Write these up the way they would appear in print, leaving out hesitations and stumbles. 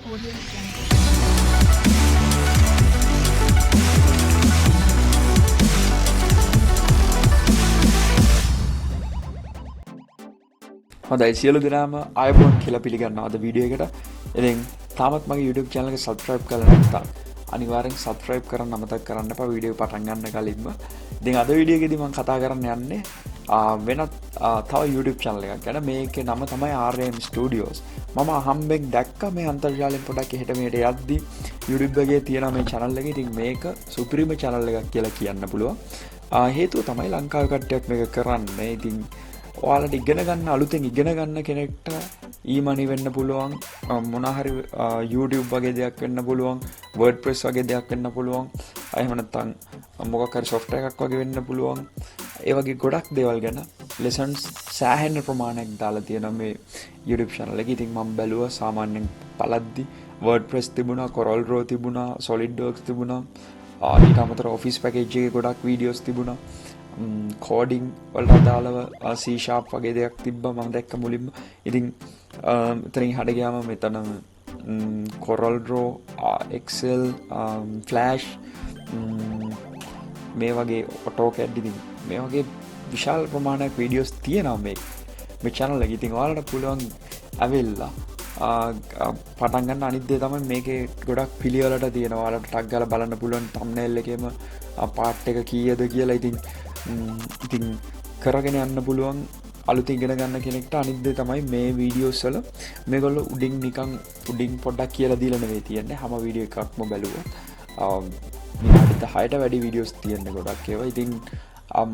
Audio Jungle. හොඳයි සියලු දෙනාම ආයුබෝවන් කියලා පිළිගන්නවා අද වීඩියෝ එකට. ඉතින් තාමත් මගේ YouTube channel එක subscribe කරලා නැත්නම් අනිවාර්යෙන් subscribe කරන්න අමතක කරන්න එපා වීඩියෝ පටන් ගන්න කලින්ම. ඉතින් අද වීඩියෝ එකේදී මම කතා කරන්න යන්නේ වෙනත් තව YouTube channel එකක් ගැන. මේකේ නම තමයි RM Studios. මම අහම්බෙන් දැක්කා මේ අන්තර්ජාලයෙන් පොඩක් එහෙට මෙහෙට යද්දි YouTube එකේ තියෙන මේ channel එක. ඉතින් මේක සුපිරිම channel එකක් කියලා කියන්න පුළුවන්. හේතුව තමයි ලංකාවේ කට්ටියක් මේක කරන්නේ. ඉතින් ඔයාලට ඉගෙන ගන්න අලුතෙන් ඉගෙන ගන්න කෙනෙක්ට Emoney වෙන්න පුළුවන්, මොනවා හරි YouTube වගේ දෙයක් වෙන්න පුළුවන්, WordPress වගේ දෙයක් වෙන්න පුළුවන්, එහෙම නැත්නම් මොකක් හරි software එකක් වගේ වෙන්න පුළුවන්. ඒ වගේ ගොඩක් දේවල් ගැන lessons සෑහෙන ප්‍රමාණයක් දාලා තියෙනවා මේ YouTube channel එකේ. ඉතින් මම බැලුවා සාමාන්‍යයෙන් පළද්දි WordPress තිබුණා, CorelDRAW තිබුණා, SolidWorks තිබුණා. ඊට අමතරව office package එකේ ගොඩක් videos තිබුණා. කෝඩිං වලට අදාළව C# වගේ දෙයක් තිබ්බා මම දැක්ක මුලින්ම. ඉතින් එතනින් හඩ ගියාම මෙතන CorelDRAW, Excel, Flash මේ වගේ Autocad ඉතින් මේ වගේ විශාල ප්‍රමාණයක් වීඩියෝස් තියෙනවා මේ channel එකේ. ඉතින් ඔයාලට පුළුවන් ඇවිල්ලා පටන් ගන්න. අනිත් දේ තමයි මේකේ ගොඩක් පිළිවෙලට තියෙනවා. ඔයාලට ටග් ගාලා බලන්න පුළුවන් thumbnail එකේම part එක කීයද කියලා. ඉතින් කරගෙන යන්න පුළුවන් අලුතින් ඉගෙන ගන්න කෙනෙක්ට. අනිත් දේ තමයි මේ වීඩියෝස් වල මේගොල්ලෝ උඩින් පොඩ්ඩක් කියලා දීලා නෙවෙයි තියන්නේ. හැම වීඩියෝ එකක්ම බැලුවා. විනාඩි 10ට වැඩි වීඩියෝස් තියෙන්නේ ගොඩක් ඒවා. ඉතින්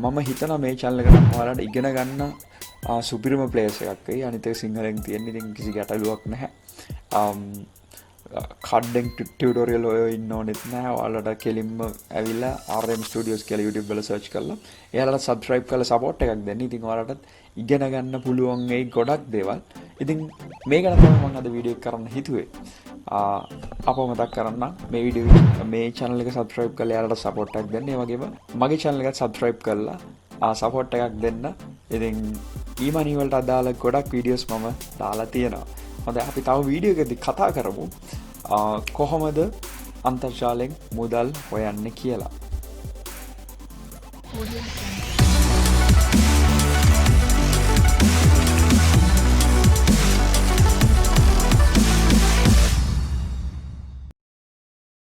මම හිතනවා මේ channel එක නම් ඔයාලට ඉගෙන ගන්න සුපිරිම ප්ලේස් එකක් වෙයි. අනිත් එක සිංහලෙන් තියෙන. ඉතින් කිසි ගැටලුවක් නැහැ. කඩ්ඩෙන් ටියුටෝරියල් ඔය ඉන්න ඕනෙත් නැහැ. ඔයාලට කෙලින්ම ඇවිල්ලා RM Studios කියලා YouTube වල search කරලා එයාලට subscribe කරලා support එකක් දෙන්න. ඉතින් ඔයාලට ඉගෙන ගන්න පුළුවන් ඒ ගොඩක් දේවල්. ඉතින් මේක තමයි මම අද වීඩියෝ එක කරන්න හිතුවේ. අපව මතක් කරන්න මේ channel එක subscribe කරලා එයාලට support එකක් දෙන්න. ඒ වගේම මගේ channel එකත් subscribe කරලා support එකක් දෙන්න. ඉතින් Emoney වලට අදාළ ගොඩක් videos මම දාලා තියෙනවා. හොඳයි අපි තව වීඩියෝ එකකදී කතා කරමු කොහොමද අන්තර්ජාලයෙන් මුදල් හොයන්නේ කියලා. Audio Jungle.